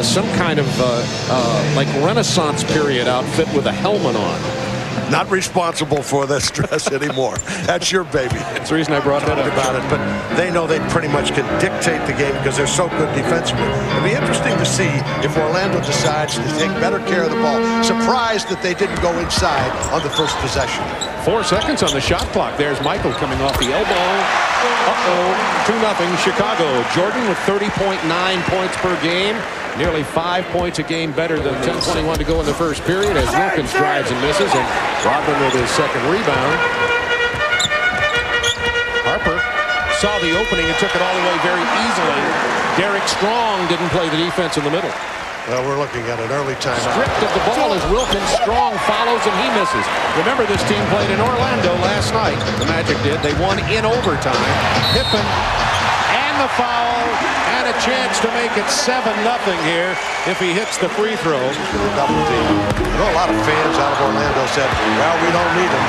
some kind of like Renaissance period outfit with a helmet on. Not responsible for this dress anymore. That's your baby. That's the reason I brought that up. About it, but they know they pretty much can dictate the game because they're so good defensively. It'll be interesting to see if Orlando decides to take better care of the ball. Surprised that they didn't go inside on the first possession. 4 seconds on the shot clock. There's Michael coming off the elbow. 2-0 Chicago. Jordan with 30.9 points per game. Nearly 5 points a game better than 10:21 to go in the first period as Wilkins drives and misses, and Rodman with his second rebound. Harper saw the opening and took it all the way very easily. Derek Strong didn't play the defense in the middle. Well, we're looking at an early timeout. Stripped of the ball as Wilkins. Strong follows and he misses. Remember, this team played in Orlando last night. The Magic did. They won in overtime. Pippen and the foul and a chance to make it 7-0 here if he hits the free throw. Double team. You know, a lot of fans out of Orlando said, well, we don't need him.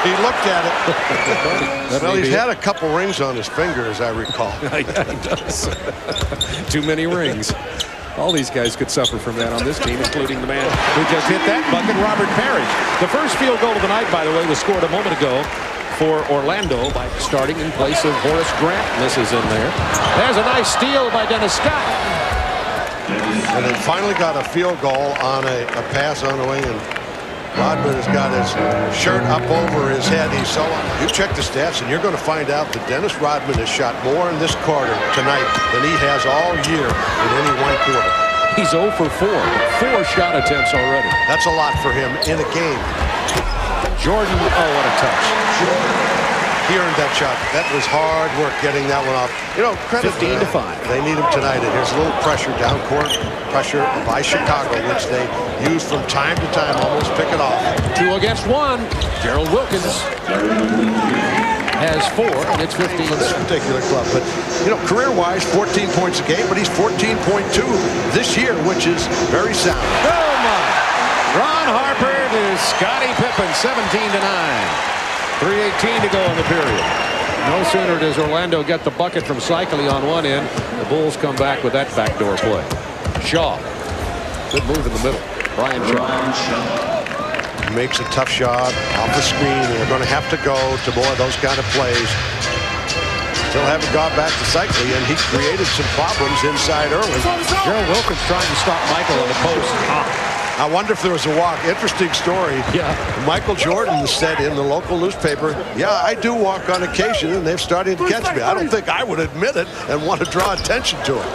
He looked at it. Well, he's had a couple rings on his finger, as I recall. Yeah, he does. Too many rings. All these guys could suffer from that on this team, including the man who just hit that bucket, Robert Parrish. The first field goal of the night, by the way, was scored a moment ago for Orlando by starting in place of Horace Grant. Misses in there. There's a nice steal by Dennis Scott. And they finally got a field goal on a pass on the wing, and Rodman has got his shirt up over his head. He's so you check the stats, and you're going to find out that Dennis Rodman has shot more in this quarter tonight than he has all year in any one quarter. He's 0 for 4. 4 shot attempts already. That's a lot for him in a game. Jordan, oh, what a touch. He earned that shot. That was hard work getting that one off. You know, credit 15 to 5. They need him tonight. And here's a little pressure, down court pressure by Chicago, which they use from time to time, almost pick it off. 2 against 1. Gerald Wilkins has 4, and it's 15. For this particular club, but you know, career-wise, 14 points a game, but he's 14.2 this year, which is very sound. Oh my! Ron Harper to Scottie Pippen, 17-9. 3:18 to go in the period. No sooner does Orlando get the bucket from Cycli on one end, the Bulls come back with that backdoor play. Shaw, good move in the middle. Brian Shaw makes a tough shot off the screen. They're going to have to go to more of those kind of plays. Still haven't gone back to Cycli, and he created some problems inside early. Gerald Wilkins trying to stop Michael on the post. I wonder if there was a walk. Interesting story. Yeah. Michael Jordan said in the local newspaper, yeah, I do walk on occasion, and they've started to catch me. I don't think I would admit it and want to draw attention to it.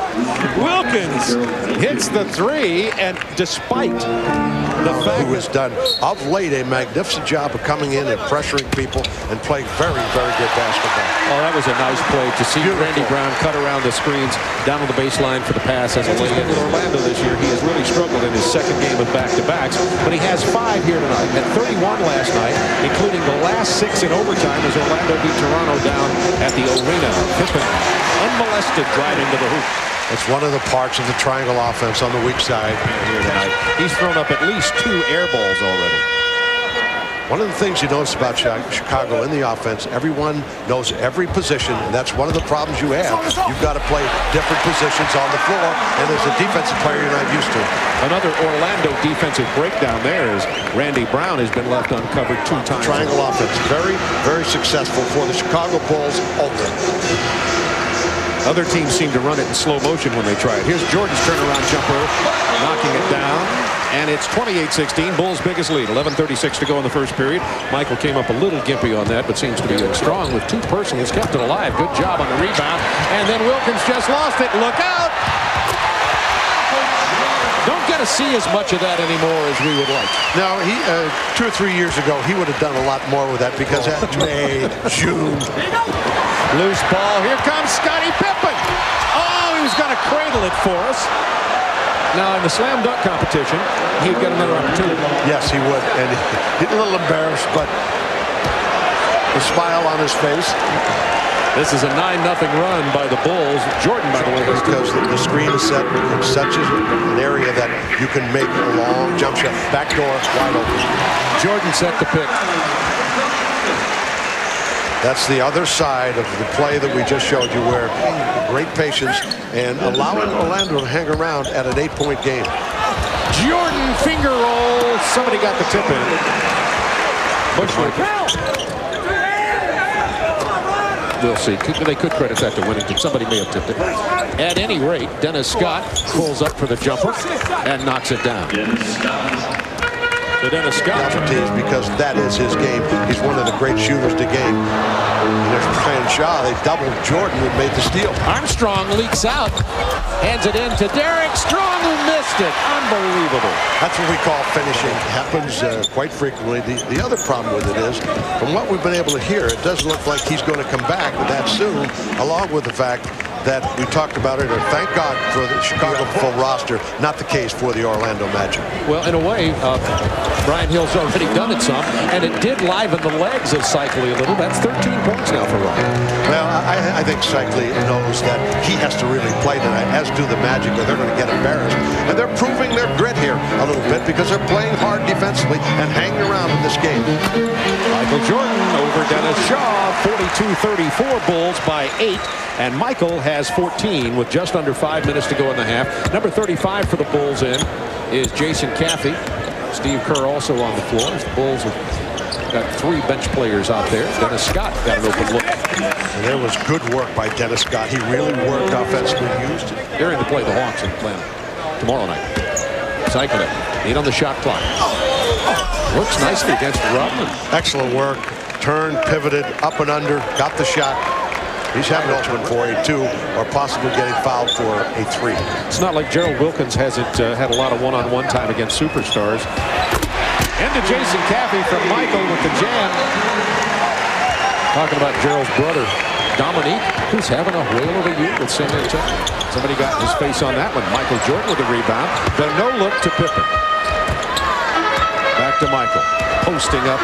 Wilkins hits the 3, and despite the fact who has done of late a magnificent job of coming in and pressuring people and playing very, very good basketball. Oh, that was a nice play to see Randy Brown cut around the screens down on the baseline for the pass as a lay-in. With Orlando this year, he has really struggled in his second game of back-to-backs, but he has 5 here tonight. Had 31 last night, including the last 6 in overtime as Orlando beat Toronto down at the arena. Pippen unmolested driving to the hoop. It's one of the parts of the triangle offense on the weak side here tonight. He's thrown up at least 2 air balls already. One of the things you notice about Chicago in the offense, everyone knows every position, and that's one of the problems you have. You've got to play different positions on the floor, and there's a defensive player you're not used to. Another Orlando defensive breakdown there is Randy Brown has been left uncovered 2 times. Triangle offense, very, very successful for the Chicago Bulls only. Other teams seem to run it in slow motion when they try it. Here's Jordan's turnaround jumper, knocking it down. And it's 28-16, Bulls' biggest lead. 11:36 to go in the first period. Michael came up a little gimpy on that, but seems to be strong with 2 personals. Kept it alive. Good job on the rebound. And then Wilkins just lost it. Look out! Don't get to see as much of that anymore as we would like. Now, he 2 or 3 years ago, he would have done a lot more with that because at May, June. Loose ball. Here comes Scottie Pippen. Oh, he was going to cradle it for us. Now, in the slam dunk competition, he'd get another opportunity. Yes, he would. And he's a little embarrassed, but the smile on his face. This is a 9-0 run by the Bulls. Jordan, by the way, because the screen is set in such an area that you can make a long jump shot. Back door, wide open. Jordan set the pick. That's the other side of the play that we just showed you, where great patience and allowing Orlando to hang around at an 8-point game. Jordan finger roll. Somebody got the tip in. Bushwick. We'll see. They could credit that to Winnington. Somebody may have tipped it. At any rate, Dennis Scott pulls up for the jumper and knocks it down. So Dennis Scott because that is his game. He's one of the great shooters to game. And there's Brian Shaw. They doubled Jordan and made the steal. Armstrong leaks out, hands it in to Derek Strong, who missed it. Unbelievable. That's what we call finishing. It happens quite frequently. The other problem with it is, from what we've been able to hear, it doesn't look like he's going to come back that soon, along with the fact that we talked about it, or thank God for the Chicago full roster, not the case for the Orlando Magic. Well, in a way, Brian Hill's already done it some, and it did liven the legs of Cycli a little. That's 13 points now for Ryan. Well, I think Cycli knows that he has to really play tonight, as do the Magic, or they're going to get embarrassed. And they're proving their grit here a little bit because they're playing hard defensively and hanging around in this game. Michael Jordan over Dennis Shaw, 42-34, Bulls by 8. And Michael has 14 with just under 5 minutes to go in the half. Number 35 for the Bulls in is Jason Caffey. Steve Kerr also on the floor. The Bulls have got 3 bench players out there. Dennis Scott got an open look. And there was good work by Dennis Scott. He really worked offensively. Used it. They're in to play the Hawks in Atlanta tomorrow night. Cycling it. 8 on the shot clock. Works nicely against Rodman. Excellent work. Turned, pivoted, up and under, got the shot. He's having ultimate for a 2, or possibly getting fouled for a 3. It's not like Gerald Wilkins hasn't had a lot of one-on-one time against superstars. Into Jason Caffey from Michael with the jam. Talking about Gerald's brother, Dominique, who's having a whale of a year with San Antonio. Somebody got his face on that one. Michael Jordan with the rebound. The no-look to Pippen. Back to Michael. Posting up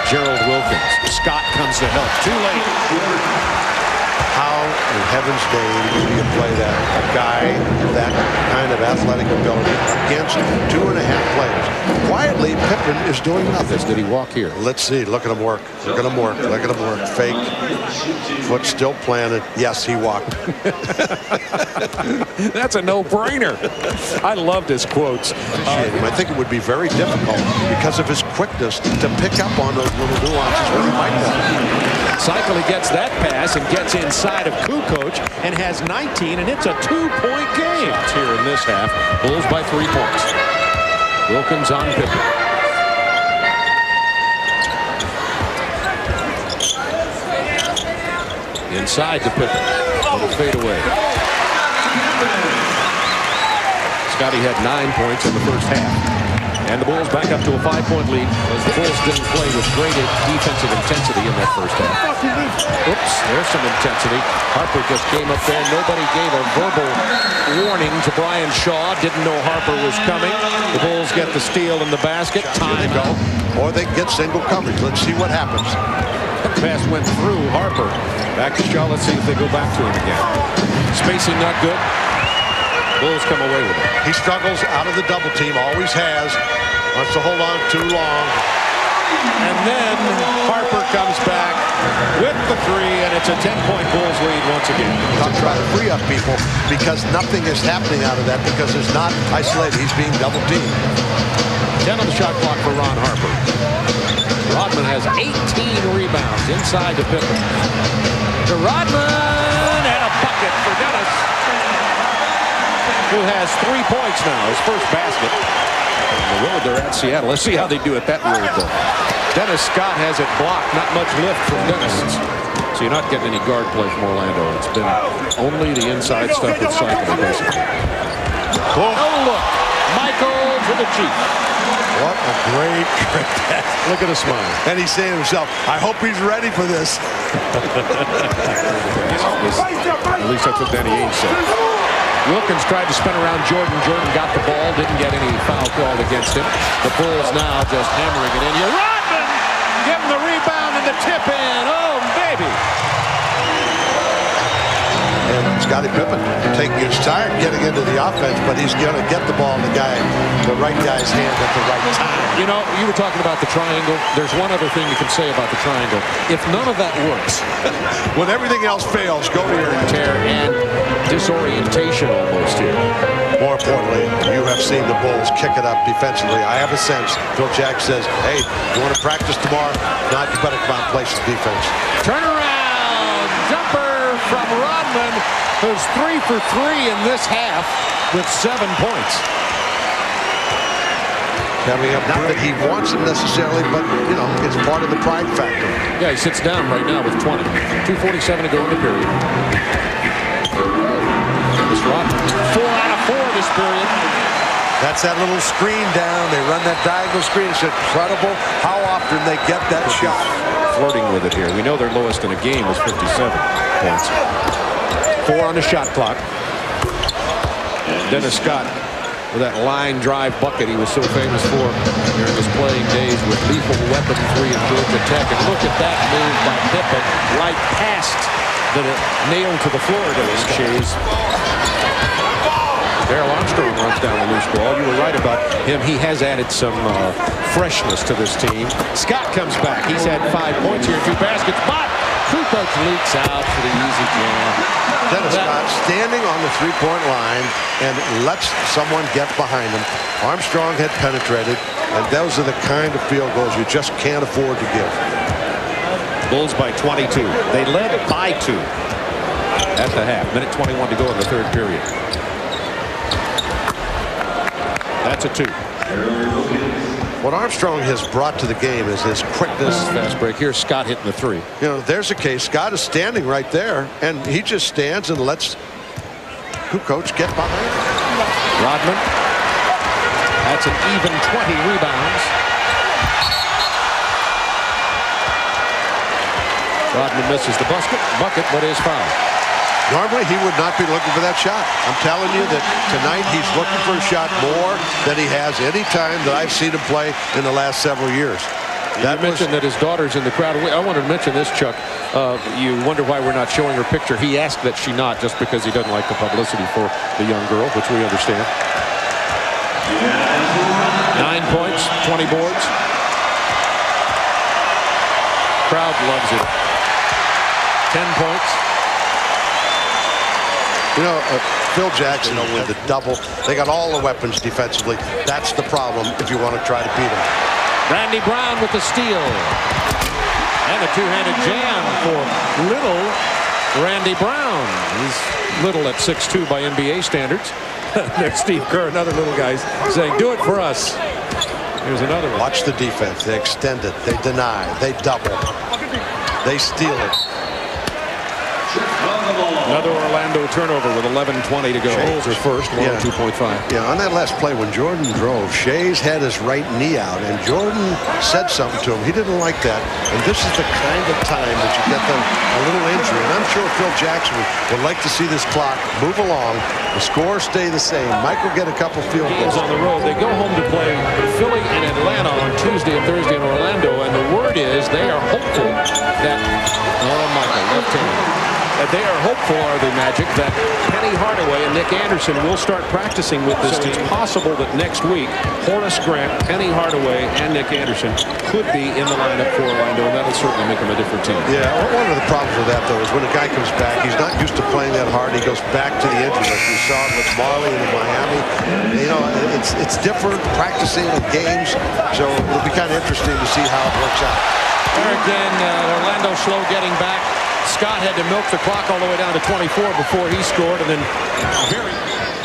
Gerald Wilkins. Scott comes to help. Too late. How in heaven's name do you play that? A guy that kind of athletic ability against 2.5 players. Quietly, Pippen is doing nothing. Did he walk here? Let's see. Look at him work. Look at him work. Look at him work. Fake. Foot still planted. Yes, he walked. That's a no-brainer. I loved his quotes. I think it would be very difficult because of his quickness to pick up on those little nuances where he might want. Cycli gets that pass and gets inside of Kukoc and has 19, and it's a 2-point game here in this half. Bulls by 3 points. Wilkins on Pippen. Inside to Pippen. Little fade away. Scotty had 9 points in the first half. And the Bulls back up to a 5-point lead as the Bulls didn't play with great defensive intensity in that first half. Oops, there's some intensity. Harper just came up there. Nobody gave a verbal warning to Brian Shaw. Didn't know Harper was coming. The Bulls get the steal in the basket. Time. Go. Or they get single coverage. Let's see what happens. That pass went through Harper. Back to Shaw. Let's see if they go back to him again. Spacing not good. Bulls come away with it. He struggles out of the double team, always has. Wants to hold on too long. And then Harper comes back with the 3, and it's a 10-point Bulls lead once again. I'll try to free up people because nothing is happening out of that because it's not isolated. He's being double teamed. 10 on the shot clock for Ron Harper. Rodman has 18 rebounds inside to Pippen. To Rodman, and a bucket for Dennis, who has 3 points now, his first basket. On the road, they're at Seattle. Let's see how they do at that road, though. Dennis Scott has it blocked. Not much lift from Dennis. So you're not getting any guard play from Orlando. It's been only the inside stuff with Cycli, basically. Oh, look. Michael to the Chief. What a great trick. Look at the smile. And he's saying to himself, I hope he's ready for this. At least that's what Danny Ainge said. Wilkins tried to spin around Jordan. Jordan got the ball, didn't get any foul called against him. The Bulls now just hammering it in. Rodman getting the rebound and the tip in. Oh, baby. And Scottie Pippen taking his time getting into the offense, but he's going to get the ball in the right guy's hand at the right time. You know, you were talking about the triangle. There's one other thing you can say about the triangle. If none of that works, when everything else fails, go to your tear and disorientation almost here. More importantly, you have seen the Bulls kick it up defensively. I have a sense Phil Jackson says, hey, you want to practice tomorrow? Not, you better come out and play some defense. Turnaround jumper from Rodman, who's 3 for 3 in this half with 7 points. Coming up, not that he wants it necessarily, but, you know, it's part of the pride factor. Yeah, he sits down right now with 20. 2:47 to go in the period. This Rodman, 4 out of 4 this period. That's that little screen down. They run that diagonal screen. It's incredible how often they get that shot. Flirting with it here. We know their lowest in a game was 57 points. 4 on the shot clock. Dennis Scott with that line drive bucket he was so famous for during his playing days with lethal weapon 3 at Georgia Tech. And look at that move by Pippen, right past the nail to the floor to his Shays. Darrell Armstrong runs down the loose ball. You were right about him. He has added some freshness to this team. Scott comes back. He's had 5 points here, 2 baskets, but Kukoc leaks out for the easy jam. Dennis Scott standing on the three-point line and lets someone get behind him. Armstrong had penetrated, and those are the kind of field goals you just can't afford to give. Bulls by 22. They led by 2 at the half. Minute 21 to go in the third period. That's a 2. What Armstrong has brought to the game is his quickness. Fast break. Here's Scott hitting the 3. You know, there's a case. Scott is standing right there, and he just stands and lets Kukoc get behind him. Rodman. That's an even 20 rebounds. Rodman misses the bucket, but is fouled. Normally, he would not be looking for that shot. I'm telling you that tonight he's looking for a shot more than he has any time that I've seen him play in the last several years. You mentioned that his daughter's in the crowd. I wanted to mention this, Chuck. You wonder why we're not showing her picture. He asked that she not, just because he doesn't like the publicity for the young girl, which we understand. 9 points, 20 boards. Crowd loves it. 10 points. You know, Phil Jackson with the double. They got all the weapons defensively. That's the problem if you want to try to beat him. Randy Brown with the steal. And a two-handed jam for little Randy Brown. He's little at 6'2" by NBA standards. There's Steve Kerr, another little guy, saying, do it for us. Here's another one. Watch the defense. They extend it. They deny. They double. They steal it. Another Orlando turnover with 11:20 to go. Bulls are first, 102.5. Yeah, on that last play when Jordan drove, Shays had his right knee out, and Jordan said something to him. He didn't like that, and this is the kind of time that you get them a little injury, and I'm sure Phil Jackson would like to see this clock move along, the score stay the same. Mike will get a couple field goals. On the road, they go home to play Philly and Atlanta on Tuesday and Thursday in Orlando, and the word is they are hopeful that, Michael, left-handed. They are hopeful, are they, Magic, that Penny Hardaway and Nick Anderson will start practicing with this team. It's possible that next week, Horace Grant, Penny Hardaway, and Nick Anderson could be in the lineup for Orlando, and that'll certainly make them a different team. Yeah, one of the problems with that, though, is when a guy comes back, he's not used to playing that hard. He goes back to the injury, like we saw with Marley in Miami. You know, it's different practicing in games, so it'll be kind of interesting to see how it works out. There again, Orlando slow getting back. Scott had to milk the clock all the way down to 24 before he scored, and then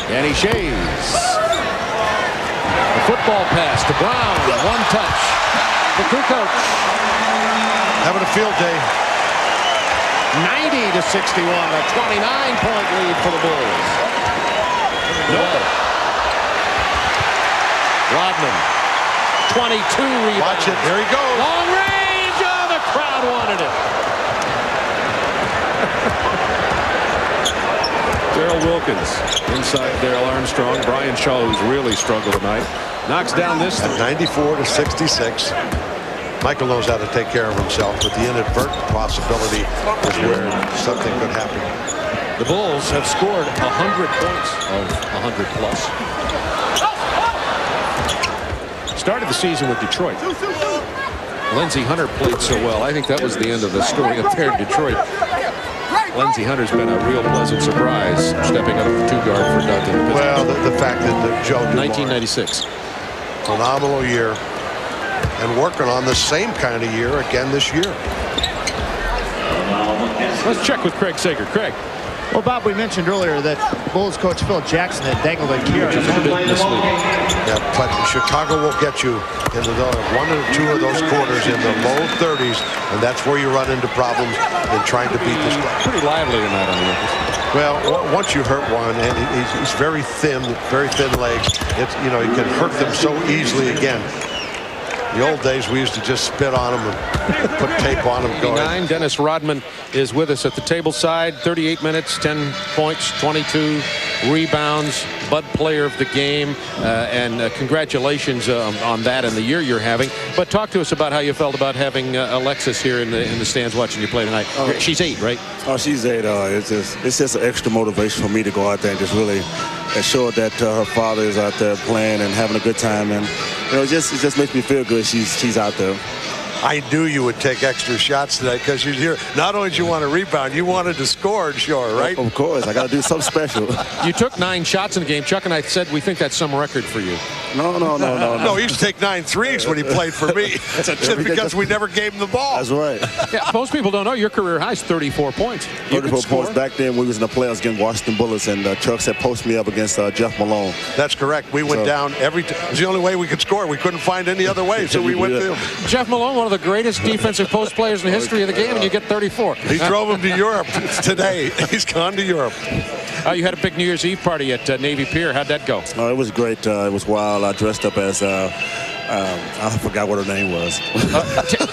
Danny Shays. The football pass to Brown. One touch for Kukoc. Having a field day. 90 to 61, a 29-point lead for the Bulls. No. Rodman, 22 rebounds. Watch it. There he goes. Long range. Oh, the crowd wanted it. Darrell Wilkins inside Darrell Armstrong. Brian Shaw, who's really struggled tonight, knocks down this at 94 to 66. Michael knows how to take care of himself, but the inadvertent possibility is where something could happen. The Bulls have scored 100 points of 100 plus. Started the season with Detroit. Lindsey Hunter played so well. I think that was the end of the story up there in Detroit. Lindsey Hunter's been a real pleasant surprise, stepping up at 2 guard for Doug in the Pistons. Well, the fact that Joe Dumars, 1996. phenomenal year, and working on the same kind of year again this year. Let's check with Craig Sager. Craig. Well, Bob, we mentioned earlier that Bulls coach Phil Jackson had dangled a carrot. Yeah, but Chicago will get you into the 1 or 2 of those quarters in the low 30s, and that's where you run into problems in trying to beat this guy. Pretty lively tonight on the Lakers. Well, once you hurt one, and he's very thin legs, it's, you know, you can hurt them so easily again. The old days, we used to just spit on them and put tape on them. Go ahead. Dennis Rodman is with us at the table side. 38 minutes, 10 points, 22 rebounds, Bud Player of the game, and congratulations on that and the year you're having. But talk to us about how you felt about having Alexis here in the stands watching you play tonight. She's 8, right? Oh, she's 8. It's just an extra motivation for me to go out there and just really assure that her father is out there playing and having a good time, and you know, it just makes me feel good. She's out there. I knew you would take extra shots tonight because you're here. Not only did you want to rebound, you wanted to score and sure, right? Of course, I got to do something special. You took 9 shots in the game. Chuck and I said we think that's some record for you. No. No, he used to take 9 threes when he played for me. Just because we never gave him the ball. That's right. Yeah, most people don't know your career high is 34 points. 34 points. Back then, we was in the playoffs against Washington Bullets, and Chuck said post me up against Jeff Malone. That's correct. We went down every time. It was the only way we could score. We couldn't find any other way, so we went to him. Jeff Malone, one of the greatest defensive post players in the history of the game, and you get 34. He drove him to Europe today. He's gone to Europe. You had a big New Year's Eve party at Navy Pier. How'd that go? Oh, it was great. It was wild. I dressed up as I forgot what her name was.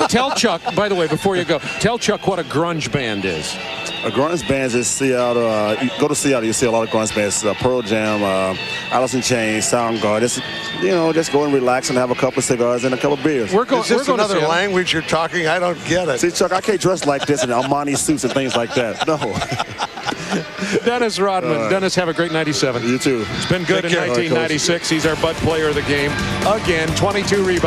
Tell Chuck, by the way, before you go, tell Chuck what a grunge band is. A grunge band is Seattle. You go to Seattle, you see a lot of grunge bands. Pearl Jam, Alice in Chains, Soundgarden. Just go and relax and have a couple of cigars and a couple of beers. Is this another language you're talking? I don't get it. See, Chuck, I can't dress like this in Armani suits and things like that. No. Dennis Rodman. Dennis, have a great 97. You too. It's been good in 1996. He's our Bud Player of the game. Again, 22 rebounds.